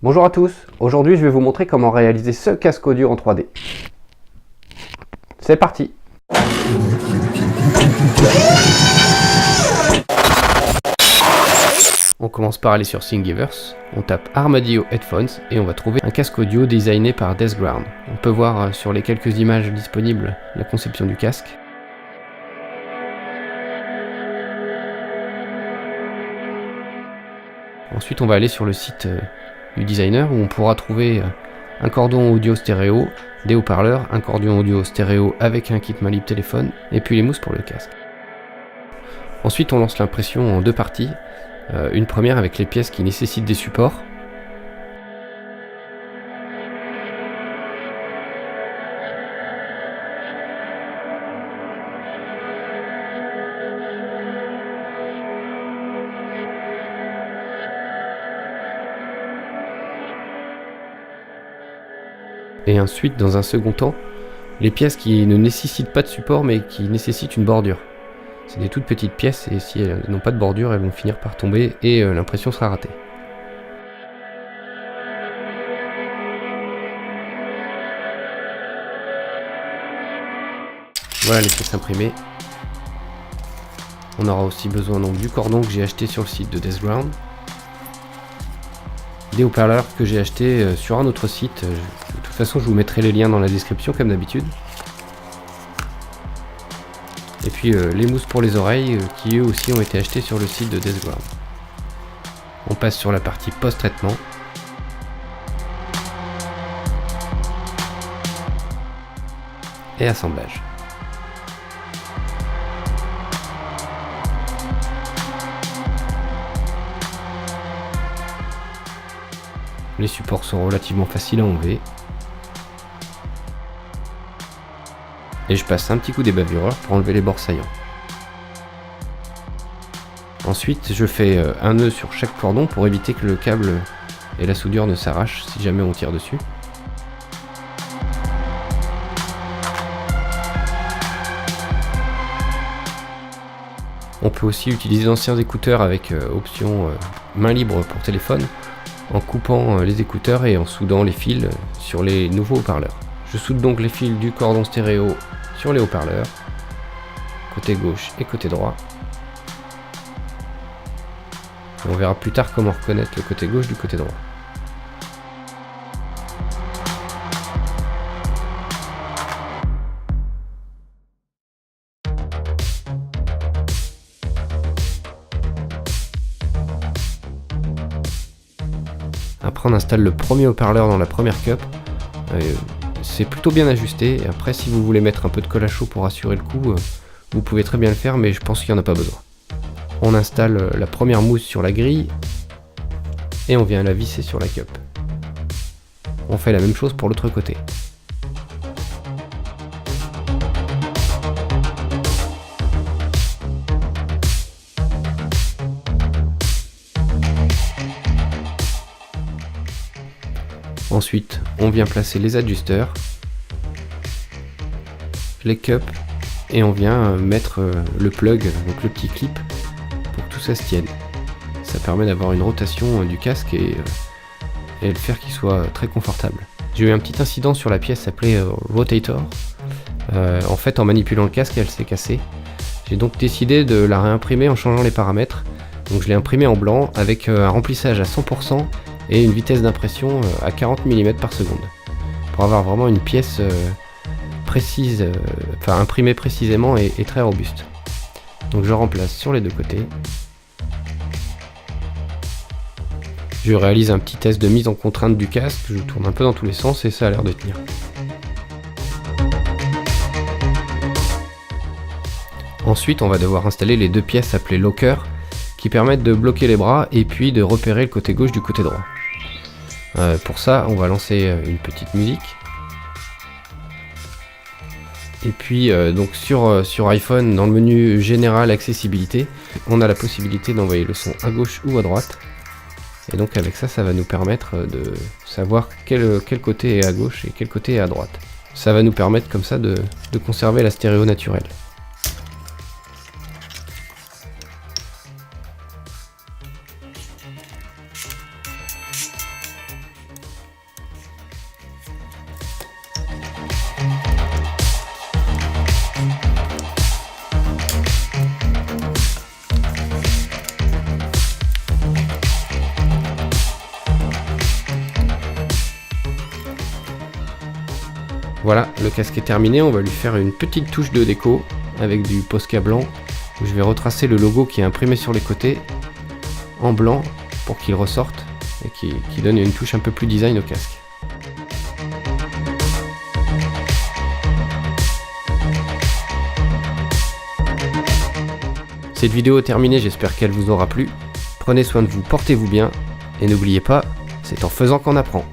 Bonjour à tous, aujourd'hui je vais vous montrer comment réaliser ce casque audio en 3D. C'est parti! On commence par aller sur Thingiverse, on tape Armadillo Headphones et on va trouver un casque audio designé par Deathground. On peut voir sur les quelques images disponibles la conception du casque. Ensuite on va aller sur le site du designer où on pourra trouver un cordon audio stéréo, des haut-parleurs, un cordon audio stéréo avec un kit main libre téléphone et puis les mousses pour le casque. Ensuite on lance l'impression en deux parties, une première avec les pièces qui nécessitent des supports. Et ensuite, dans un second temps, les pièces qui ne nécessitent pas de support mais qui nécessitent une bordure. C'est des toutes petites pièces et si elles n'ont pas de bordure, elles vont finir par tomber et l'impression sera ratée. Voilà les pièces imprimées. On aura aussi besoin donc du cordon que j'ai acheté sur le site de Deathground. Des haut-parleurs que j'ai acheté sur un autre site. De toute façon, je vous mettrai les liens dans la description comme d'habitude. Et puis les mousses pour les oreilles qui eux aussi ont été achetés sur le site de Deathground. On passe sur la partie post-traitement. Et assemblage. Les supports sont relativement faciles à enlever. Et je passe un petit coup débavureur pour enlever les bords saillants. Ensuite, je fais un nœud sur chaque cordon pour éviter que le câble et la soudure ne s'arrachent si jamais on tire dessus. On peut aussi utiliser d'anciens écouteurs avec option main libre pour téléphone, en coupant les écouteurs et en soudant les fils sur les nouveaux haut-parleurs. Je soude donc les fils du cordon stéréo sur les haut-parleurs, côté gauche et côté droit. Et on verra plus tard comment reconnaître le côté gauche du côté droit. Après on installe le premier haut-parleur dans la première cup. C'est plutôt bien ajusté. Et après si vous voulez mettre un peu de colle à chaud pour assurer le coup, vous pouvez très bien le faire mais je pense qu'il n'y en a pas besoin. On installe la première mousse sur la grille et on vient la visser sur la cup. On fait la même chose pour l'autre côté. Ensuite, on vient placer les adjusteurs, les cups, et on vient mettre le plug, donc le petit clip, pour que tout ça se tienne. Ça permet d'avoir une rotation du casque et le faire qu'il soit très confortable. J'ai eu un petit incident sur la pièce appelée Rotator. En fait, en manipulant le casque, elle s'est cassée. J'ai donc décidé de la réimprimer en changeant les paramètres. Donc je l'ai imprimée en blanc avec un remplissage à 100%. Et une vitesse d'impression à 40 mm par seconde. Pour avoir vraiment une pièce précise, imprimée précisément et très robuste. Donc je remplace sur les deux côtés. Je réalise un petit test de mise en contrainte du casque, je tourne un peu dans tous les sens et ça a l'air de tenir. Ensuite on va devoir installer les deux pièces appelées locker qui permettent de bloquer les bras et puis de repérer le côté gauche du côté droit. Pour ça, on va lancer une petite musique. Et puis donc sur iPhone, dans le menu général accessibilité, on a la possibilité d'envoyer le son à gauche ou à droite. Et donc avec ça, ça va nous permettre de savoir quel côté est à gauche et quel côté est à droite. Ça va nous permettre comme ça de conserver la stéréo naturelle. Voilà, le casque est terminé, on va lui faire une petite touche de déco avec du Posca blanc où je vais retracer le logo qui est imprimé sur les côtés en blanc pour qu'il ressorte et qui donne une touche un peu plus design au casque. Cette vidéo est terminée, j'espère qu'elle vous aura plu. Prenez soin de vous, portez-vous bien et n'oubliez pas, c'est en faisant qu'on apprend.